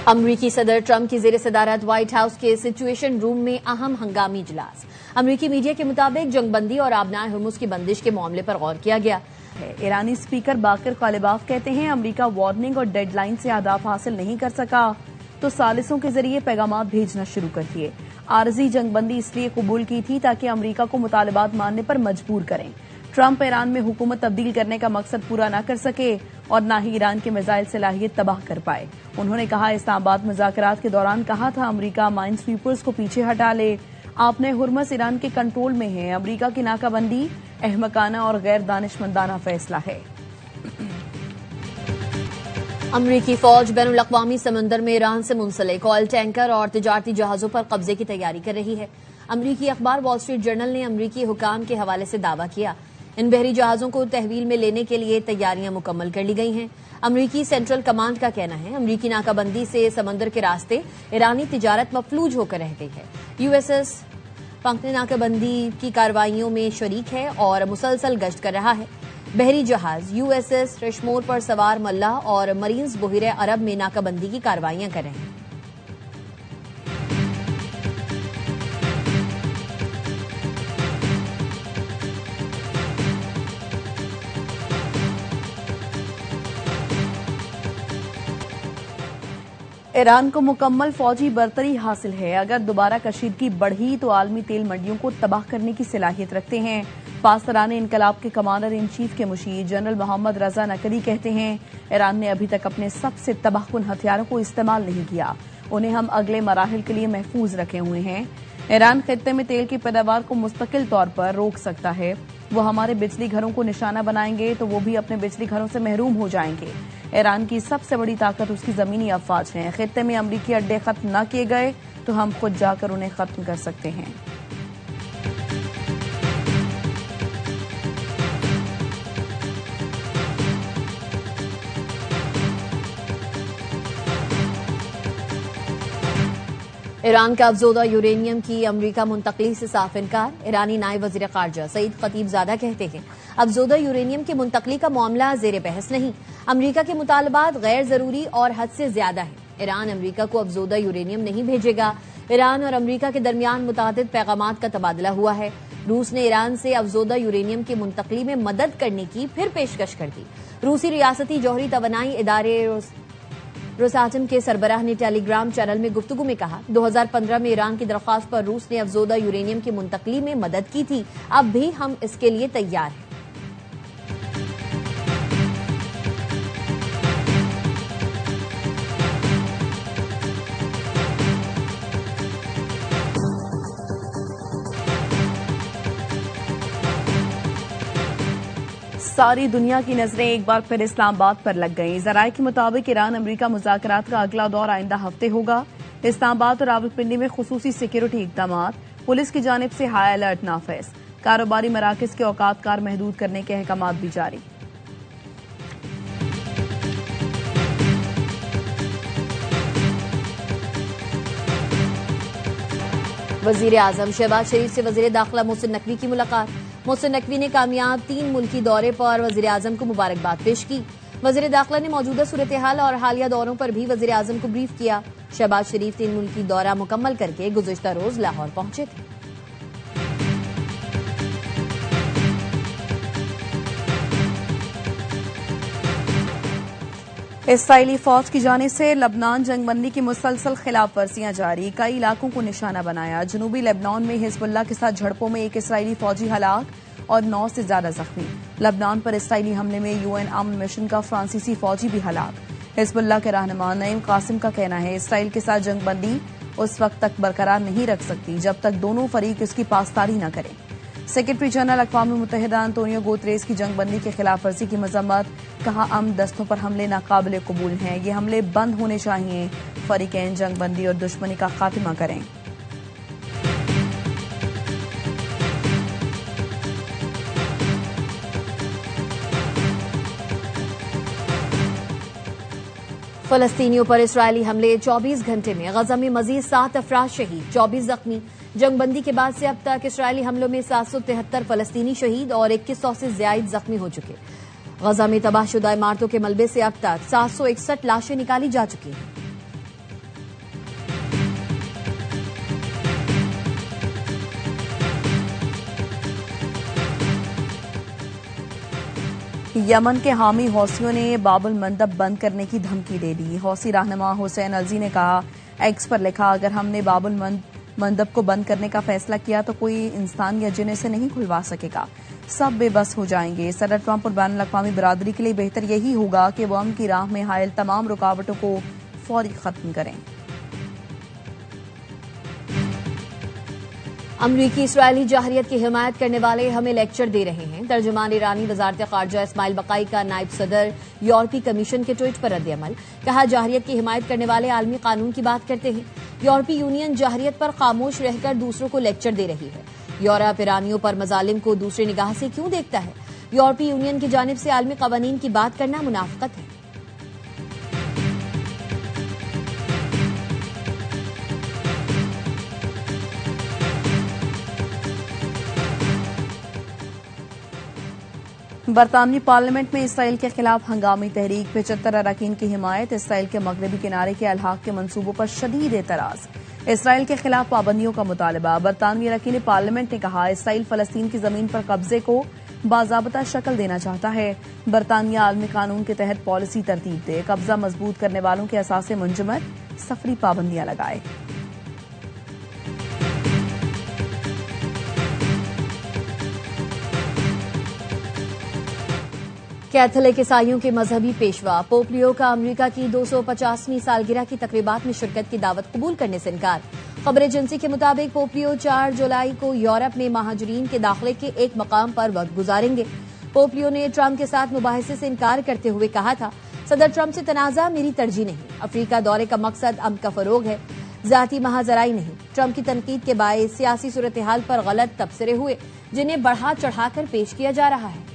अमरीकी सदर ट्रंप की जेर सदारत व्हाइट हाउस के सिचुएशन रूम में अहम हंगामी इजलास। अमरीकी मीडिया के मुताबिक जंगबंदी और आबनाए हुर्मुज की बंदिश के मामले पर गौर किया गया। ईरानी स्पीकर बाकर कालिबाफ कहते हैं अमरीका वार्निंग और डेडलाइन से अहदाफ हासिल नहीं कर सका तो सालिसों के जरिए पैगामात भेजना शुरू कर दिए। आरजी जंगबंदी इसलिए कबूल की थी ताकि अमरीका को मुतालबात मानने पर मजबूर करें। ट्रंप ईरान में हुकूमत तब्दील करने का मकसद पूरा न कर सके और न ही ईरान की मिसाइल सलाहियत तबाह कर पाए। उन्होंने कहा, इस्लामाबाद मुज़ाकरात के दौरान कहा था अमरीका माइन स्वीपर्स को पीछे हटा ले। आपने हुर्मुज़ ईरान के कंट्रोल में है। अमरीका की नाकाबंदी अहमकाना और गैर दानिशमंदाना फैसला है। अमरीकी फौज बैनुल अक़वामी समंदर में ईरान से मुंसलिक ऑयल टैंकर और तिजारती जहाजों पर कब्जे की तैयारी कर रही है। अमरीकी अखबार वॉल स्ट्रीट जर्नल ने अमरीकी हुकाम के हवाले से दावा किया, इन बहरी जहाजों को तहवील में लेने के लिए तैयारियां मुकम्मल कर ली गई हैं। अमरीकी सेंट्रल कमांड का कहना है अमरीकी नाकाबंदी से समंदर के रास्ते ईरानी तिजारत मफलूज होकर रह गई है। यूएसएस पंखने नाकाबंदी की कार्रवाइयों में शरीक है और मुसलसल गश्त कर रहा है। बहरी जहाज यूएसएस रशमोर पर सवार मल्लाह और मरीन्स बहिरे अरब में नाकाबंदी की कार्रवाइयां कर रहे हैं। ईरान को मुकम्मल फौजी बरतरी हासिल है। अगर दोबारा कशीदगी बढ़ी तो आलमी तेल मंडियों को तबाह करने की सलाहियत रखते हैं। पासदारान इनकलाब के कमांडर इन चीफ के मुशीर जनरल मोहम्मद रजा नकवी कहते हैं, ईरान ने अभी तक अपने सबसे तबाहकुन हथियारों को इस्तेमाल नहीं किया। उन्हें हम अगले मराहिल के लिए महफूज रखे हुए हैं। ईरान खित्ते में तेल की पैदावार को मुस्तकिल तौर पर रोक सकता है। वो हमारे बिजली घरों को निशाना बनाएंगे तो वो भी अपने बिजली घरों से महरूम हो जाएंगे। ईरान की सबसे बड़ी ताकत उसकी जमीनी अफवाज है। खित्ते में अमरीकी अड्डे खत्म न किए गए तो हम खुद जाकर उन्हें खत्म कर सकते हैं। ईरान का अफजोदा यूरेनियम की अमरीका मुंतकली से साफ इनकार। ईरानी नायब वजीर खारजा सईद खतीबजादा कहते हैं अफजोदा यूरेनियम की मुंतकली का मामला जेर बहस नहीं। अमरीका के मुतालबात गैर जरूरी और हद से ज्यादा है। ईरान अमरीका को अफजोदा यूरेनियम नहीं भेजेगा। ईरान और अमरीका के दरमियान मुतादिद पैगामात का तबादला हुआ है। रूस ने ईरान से अफजोदा यूरेनियम की मुंतकली में मदद करने की फिर पेशकश कर दी। रूसी रियासती जौहरी तवानाई इदारे रोसाटम के सरबराह ने टेलीग्राम चैनल में गुफ्तगू में कहा, 2015 में ईरान की दरख्वास्त पर रूस ने अफजोदा यूरेनियम की मुंतकली में मदद की थी। अब भी हम इसके लिए तैयार हैं। सारी दुनिया की नजरें एक बार फिर इस्लामाबाद पर लग गईं। जराये के मुताबिक ईरान अमरीका मुज़ाकरात का अगला दौर आइंदा हफ्ते होगा। इस्लामाबाद और रावलपिंडी में खुसूसी सिक्योरिटी इक़दामात, पुलिस की जानिब से हाई अलर्ट नाफिज, कारोबारी मराकज के औकात कार महदूद करने के अहकामात भी जारी। वजीर आजम शहबाज शरीफ से वजीर दाखिला मोहसिन नकवी की मुलाकात। मोहसिन नकवी ने कामयाब 3 मुल्की दौरे पर वजीर आजम को मुबारकबाद पेश की। वजीर दाखिला ने मौजूदा सूरत हाल और हालिया दौरों पर भी वजीर आजम को ब्रीफ किया। शहबाज शरीफ 3 मुल्की दौरा मुकम्मल करके गुज़िश्ता रोज लाहौर पहुंचे थे। इसराइली फौज की जानिब से लबनान जंगबंदी की मुसलसल खिलाफ वर्जियां जारी। कई इलाकों को निशाना बनाया। जनूबी लेबनान में हिजबुल्लाह के साथ झड़पों में एक इसराइली फौजी हलाक और 9 से ज्यादा जख्मी। लबनान पर इसराइली हमले में यूएन अमन मिशन का फ्रांसीसी फौजी भी हलाक। हिजबुल्लाह के रहनुमा नईम कासिम का कहना है इसराइल के साथ जंगबंदी उस वक्त तक बरकरार नहीं रख सकती जब तक दोनों फरीक इसकी पासदारी न करें। सेक्रेटरी जनरल अक़वाम मुत्तहिदा अंतोनियो गुतेरेस की जंगबंदी की खिलाफ वर्जी की मजम्मत। कहा, अमन दस्तों पर हमले नाकाबिले कबूल हैं। ये हमले बंद होने चाहिए। फरीकैन जंगबंदी और दुश्मनी का खात्मा करें। फलस्तीनियों पर इसराइली हमले 24 घंटे में गजा में मजीद 7 अफराद शहीद, 24 जख्मी। जंगबंदी के बाद से अब तक इसराइली हमलों में 773 फलस्तीनी शहीद और 2100 से ज्यादा जख्मी हो चुके। गजा में तबाहशुदा इमारतों के मलबे से अब तक 761 लाशें निकाली जा चुकी हैं। यमन के हामी हौसियों ने बाबुल मंदब बंद करने की धमकी दे दी। हौसी रहनुमा हुसैन अलजी ने कहा, एक्स पर लिखा, अगर हमने बाबुल मंदब को बंद करने का फैसला किया तो कोई इंसान या जिन इसे नहीं खुलवा सकेगा, सब बेबस हो जाएंगे। सदर ट्रंप और बैनुल अक़वामी बिरादरी के लिए बेहतर यही होगा कि वो अमन की राह में हायल तमाम रुकावटों को फौरी खत्म करें। अमरीकी इसराइली जाहरियत की हिमायत करने वाले हमें लेक्चर दे रहे हैं। तर्जुमान ईरानी वजारत खारजा इस्माइल बकाई का नायब सदर यूरोपीय कमीशन के ट्वीट पर रद्द-ए-अमल। कहा, जाहरियत की हिमायत करने वाले आलमी कानून की बात करते हैं। यूरोपीय यूनियन जाहरियत पर खामोश रहकर दूसरों को लेक्चर दे रही है। यूरोप ईरानियों पर मजालिम को दूसरी निगाह से क्यों देखता है? यूरोपीय यूनियन की जानिब से आलमी कवानीन की बात करना मुनाफिकत है। बरतानवी पार्लियामेंट में इसराइल के खिलाफ हंगामी तहरीक। 75 अरकान की हिमायत। इसराइल के मगरबी किनारे के अलहाक के मंसूबों पर शदीद एतराज। इसराइल के खिलाफ पाबंदियों का मुतालबा। बरतानवी अरकान पार्लियामेंट ने कहा, इसराइल फलस्तीन की जमीन पर कब्जे को बाज़ाबता शक्ल देना चाहता है। बरतानिया आलमी कानून के तहत पॉलिसी तरतीब दे, कब्जा मजबूत करने वालों के असासे मुंजमद, सफरी पाबंदियां लगाए। कैथोलिक ईसाइयों के मजहबी पेशवा पोप लियो का अमेरिका की 250वीं सालगिरह की तकरीबात में शिरकत की दावत कबूल करने से इनकार। खबर एजेंसी के मुताबिक पोप लियो 4 जुलाई को यूरोप में महाजरीन के दाखिले के एक मकाम पर वक्त गुजारेंगे। पोप लियो ने ट्रंप के साथ मुबाहिसे से इनकार करते हुए कहा था, सदर ट्रंप से तनाजा मेरी तरजीह नहीं। अफ्रीका दौरे का मकसद अमन का फरोग है, जाती महाजराई नहीं। ट्रंप की तनकीद के बायस सियासी सूरत हाल पर गलत तबसरे हुए, जिन्हें बढ़ा चढ़ाकर पेश किया जा रहा है।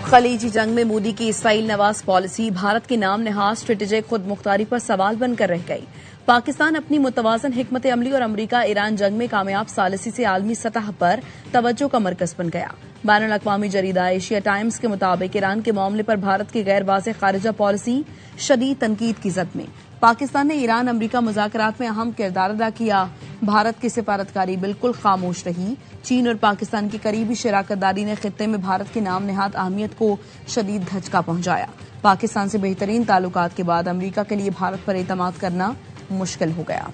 खलीजी जंग में मोदी की इसराइल नवाज पॉलिसी भारत के नाम नहाज स्ट्रेटेजिक खुद मुख्तारी पर सवाल बनकर रह गई। पाकिस्तान अपनी मुतवाजन हिकमत अमली और अमरीका ईरान जंग में कामयाब सालिसी से आलमी सतह पर तवज्जो का मरकज बन गया। बैनुल अक़वामी जरीदा एशिया टाइम्स के मुताबिक ईरान के मामले पर भारत की गैर वाज़ेह खारिजा पॉलिसी शदीद तनकीद की जद में। पाकिस्तान ने ईरान अमरीका मुज़ाकरात में अहम किरदार अदा किया। भारत की सिफारतकारी बिल्कुल खामोश रही। चीन और पाकिस्तान की करीबी शराकतदारी ने खित्ते में भारत के नाम नहाद अहमियत को शदीद धचका पहुंचाया। पाकिस्तान से बेहतरीन ताल्लुकात के बाद अमरीका के लिए भारत पर एतमाद करना मुश्किल हो गया।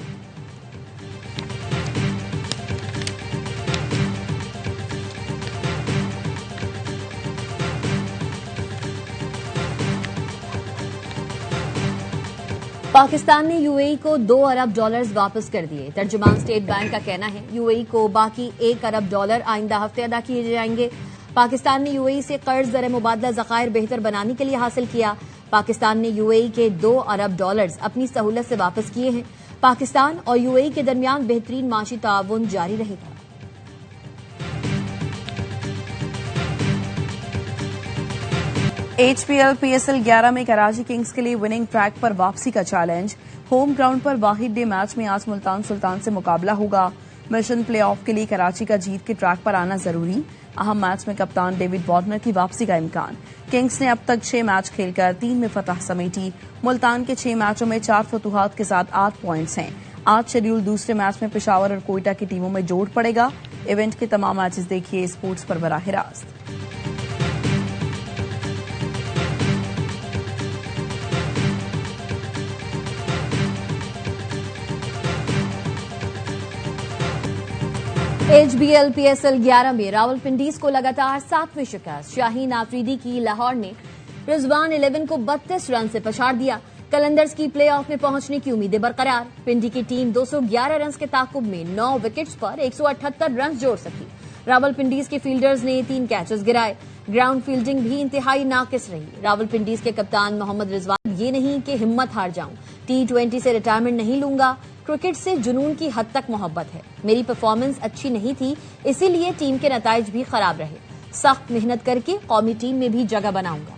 पाकिस्तान ने यूएई को $2 अरब वापस कर दिए। तर्जुमान स्टेट बैंक का कहना है, यूएई को बाकी $1 अरब आइंदा हफ्ते अदा किए जाएंगे। पाकिस्तान ने यूएई से कर्ज दर मुबादला ज़खायर बेहतर बनाने के लिए हासिल किया। पाकिस्तान ने यूएई के $2 अरब अपनी सहूलत से वापस किए हैं। पाकिस्तान और यूएई के दरमियान बेहतरीन माशी ताउन जारी रहेगा। HPL PSL 11 में कराची किंग्स के लिए विनिंग ट्रैक पर वापसी का चैलेंज। होम ग्राउंड पर वाहिद डे मैच में आज मुल्तान सुल्तान से मुकाबला होगा। मिशन प्लेऑफ के लिए कराची का जीत के ट्रैक पर आना जरूरी। अहम मैच में कप्तान डेविड वार्नर की वापसी का इम्कान। किंग्स ने अब तक 6 मैच खेलकर 3 में फतह समेटी। मुल्तान के 6 मैचों में 4 फतूहात के साथ 8 पॉइंट्स हैं। आज शेड्यूल दूसरे मैच में पेशावर और कोयटा की टीमों में जोड़ पड़ेगा। इवेंट के तमाम मैचेस देखिए स्पोर्ट्स पर बराह रास्त। HBL PSL 11 में रावलपिंडीज को लगातार 7वीं शिकस्त। शाहीन आफरीदी की लाहौर ने रिजवान 11 को 32 रन से पछाड़ दिया। कलंदर्स की प्लेऑफ में पहुंचने की उम्मीदें बरकरार। पिंडी की टीम 211 रन के ताकुब में 9 विकेट्स पर 178 रन जोड़ सकी। रावलपिंडीज के फील्डर्स ने 3 कैचेस गिराए। ग्राउंड फील्डिंग भी इंतहाई नाकिस रही। रावलपिंडीज के कप्तान मोहम्मद रिजवान, ये नहीं कि हिम्मत हार जाऊं, T20 से रिटायरमेंट नहीं लूंगा, क्रिकेट से जुनून की हद तक मोहब्बत है। मेरी परफॉर्मेंस अच्छी नहीं थी, इसीलिए टीम के नताइज भी खराब रहे। सख्त मेहनत करके कौमी टीम में भी जगह बनाऊंगा।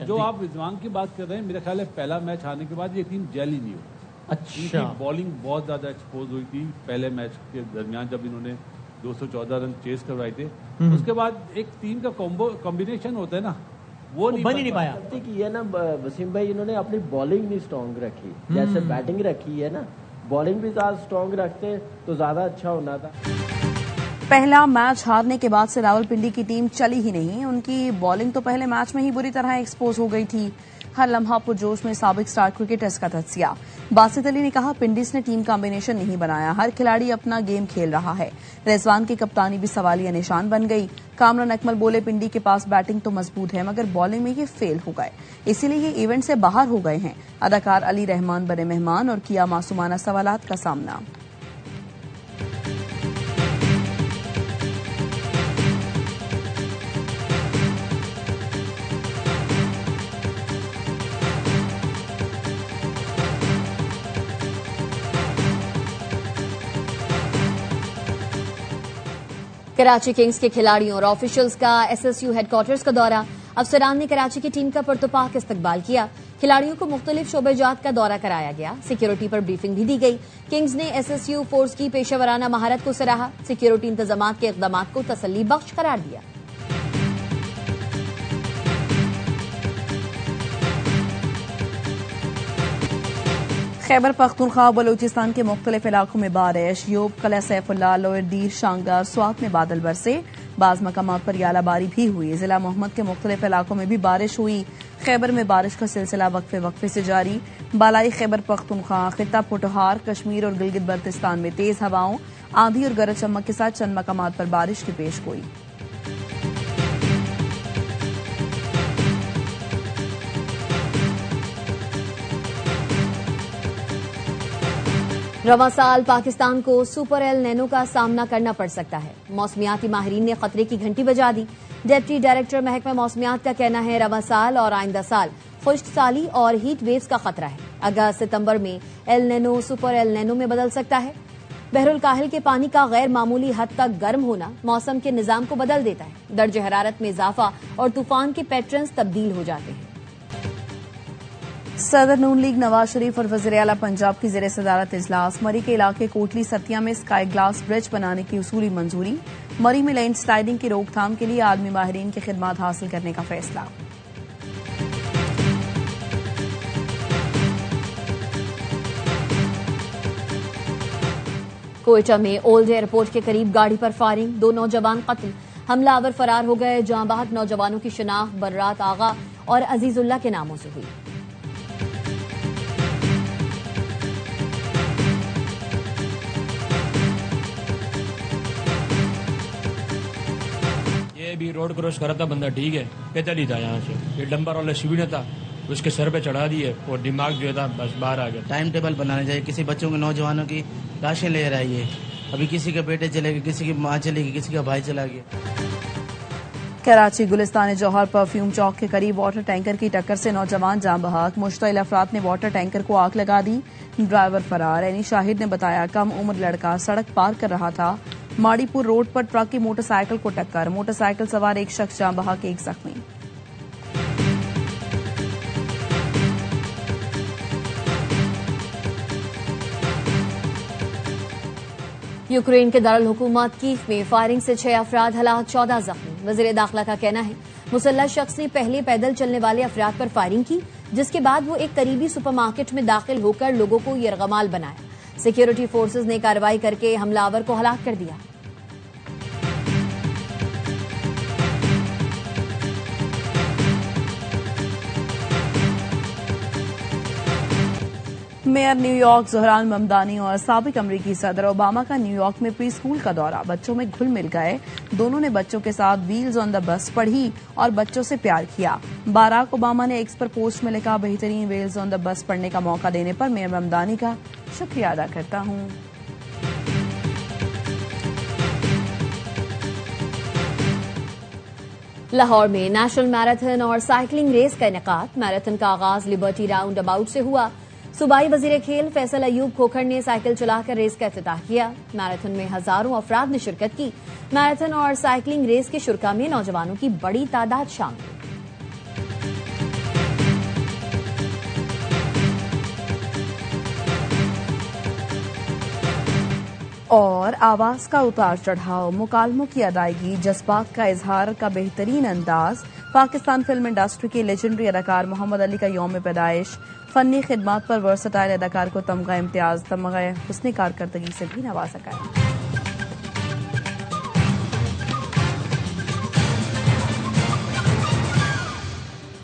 जो आप रिजवान की बात कर रहे हैं, मेरा ख्याल है पहला मैच हारने के बाद ये टीम जेल ही नहीं हुई। अच्छा, बॉलिंग बहुत ज्यादा एक्सपोज हुई थी पहले मैच के दरमियान जब इन्होंने 214 रन चेस करवाए थे। उसके बाद एक टीम का कॉम्बिनेशन होता है ना, वो बन ही नहीं पाया। गलती की है ना वसीम भाई, इन्होंने अपनी बॉलिंग नहीं स्ट्रॉन्ग रखी, जैसे बैटिंग रखी है ना, बॉलिंग भी ज्यादा स्ट्रॉन्ग रखते तो ज्यादा अच्छा होना था। पहला मैच हारने के बाद से रावलपिंडी की टीम चली ही नहीं। उनकी बॉलिंग तो पहले मैच में ही बुरी तरह एक्सपोज हो गई थी। हर लम्हा पुरजोश में साबिक स्टार क्रिकेटर्स का तज्जिया। बासित अली ने कहा, पिंडीज ने टीम कॉम्बिनेशन नहीं बनाया, हर खिलाड़ी अपना गेम खेल रहा है। रिजवान की कप्तानी भी सवालिया निशान बन गई। कामरान अकमल बोले, पिंडी के पास बैटिंग तो मजबूत है मगर बॉलिंग में ये फेल हो गए, इसीलिए ये इवेंट से बाहर हो गए हैं। अदाकार अली रहमान बने मेहमान और किया मासूमाना सवालात का सामना। कराची किंग्स के खिलाड़ियों और ऑफिशियल्स का एसएसयू हेडक्वार्टर्स का दौरा। अफसरान ने कराची की टीम का पुरतपाक इस्तकबाल किया। खिलाड़ियों को मुख्तलिफ शोबेजात का दौरा कराया गया। सिक्योरिटी पर ब्रीफिंग भी दी गई। किंग्स ने एसएसयू फोर्स की पेशेवराना महारत को सराहा। सिक्योरिटी इंतजाम के इकदाम को तसल्ली बख्श करार दिया। खैबर पख्तूनख्वा बलूचिस्तान के मुख्तलिफ इलाकों में बारिश। यूब, कला सैफुल्लाह, लोअर दीर, शांगार, स्वात में बादल बरसे। बाज मकामात पर यालाबारी भी हुई। जिला मोहम्मद के मुख्तलिफ इलाकों में भी बारिश हुई। खैबर में बारिश का सिलसिला वक्फे वक्फे से जारी। बालाई खैबर पख्तूनख्वा, खित्ता पुटहार, कश्मीर और गिलगित बल्तिस्तान में तेज हवाओं, आंधी और गरज चमक के साथ चंद मकामात पर बारिश की पेशगोई। रवां साल पाकिस्तान को सुपर एल नैनो का सामना करना पड़ सकता है। मौसमियाती माहिरीन ने खतरे की घंटी बजा दी। डिप्टी डायरेक्टर महकमा मौसमियात का कहना है, रवां साल और आइंदा साल खुश्क साली और हीट वेव्स का खतरा है। अगस्त सितंबर में L nano super L nano में बदल सकता है। बहरुल काहिल के पानी का गैर मामूली हद तक गर्म होना मौसम के निजाम को बदल देता है। दर्ज हरारत में इजाफा और तूफान के पैटर्न्स तब्दील हो जाते हैं। सदर नून लीग नवाज शरीफ और वज़ीर आला पंजाब की ज़ेर सदारत इजलास। मरी के इलाके कोटली सतिया में स्काई ग्लास ब्रिज बनाने की उसूली मंजूरी। मरी में लैंड स्लाइडिंग की रोकथाम के लिए आलमी माहिरीन की खिदमात हासिल करने का फैसला। कोयटा में ओल्ड एयरपोर्ट के करीब गाड़ी पर फायरिंग, 2 नौजवान कत्ल। हमलावर फरार हो गए। जहां बहक नौजवानों की शिनाख्त बर्रात आगा और अजीजुल्लाह के नामों से हुई। ये भी रोड क्रॉस कर रहा था बंदा, ठीक है, पैदल ही था यहाँ से। ये डंपर वाला शिविर था, उसके सर पे चढ़ा दिए और दिमाग जो था बस बाहर आ गया। टाइम टेबल बनाना चाहिए। किसी बच्चों के नौजवानों की लाशें ले रहा है ये। अभी किसी के बेटे चले गए, किसी की माँ चली गई, किसी का भाई चला गया। कराची गुलिस्तान जौहर परफ्यूम चौक के करीब वाटर टैंकर की टक्कर से नौजवान जान बहक। मुश्तइल अफराद ने वाटर टैंकर को आग लगा दी। ड्राइवर फरार। एनी शाहिद ने बताया, कम उम्र लड़का सड़क पार कर रहा था। माड़ीपुर रोड पर ट्रक की मोटरसाइकिल को टक्कर। मोटरसाइकिल सवार एक शख्स जान बहक, एक जख्मी। यूक्रेन के दारुल हुकूमत कीव में फायरिंग से 6 अफराद हलाक, 14 जख्मी। वज़ीर दाखिला का कहना है, मुसल्लह शख्स ने पहले पैदल चलने वाले अफराद पर फायरिंग की, जिसके बाद वो एक करीबी सुपरमार्केट में दाखिल होकर लोगों को यरगमाल बनाया। सिक्योरिटी फोर्सेज ने कार्रवाई करके हमलावर को हलाक कर दिया। मेयर न्यूयॉर्क ज़हरान ममदानी और साबिक अमरीकी सदर ओबामा का न्यूयॉर्क में प्री स्कूल का दौरा। बच्चों में घुल मिल गए। दोनों ने बच्चों के साथ व्हील्स ऑन द बस पढ़ी और बच्चों से प्यार किया। बाराक ओबामा ने एक्स पर पोस्ट में लिखा, बेहतरीन व्हील्स ऑन द बस पढ़ने का मौका देने पर मेयर ममदानी का शुक्रिया अदा करता हूं। लाहौर में नेशनल मैराथन और साइकिलिंग रेस का इनेकाद। मैराथन का आगाज लिबर्टी राउंड अबाउट से हुआ। सूबाई वजीर खेल फैसल अयूब खोखर ने साइकिल चलाकर रेस का इफ्तिताह किया। मैराथन में हजारों अफराद ने शिरकत की। मैराथन और साइकिलिंग रेस के शुरा में नौजवानों की बड़ी तादाद शामिल। और आवाज का उतार चढ़ाव, मुकालमों की अदायगी, जज्बात का इजहार का बेहतरीन अंदाज। पाकिस्तान फिल्म इंडस्ट्री के लेजेंडरी अदाकार मोहम्मद अली का यौम पैदाइश। फनी खिदमात पर वर्सटाइल अदाकार को तमगा इम्तियाज, तमगा हुस्न कारकर्दगी से भी नवाजा गया।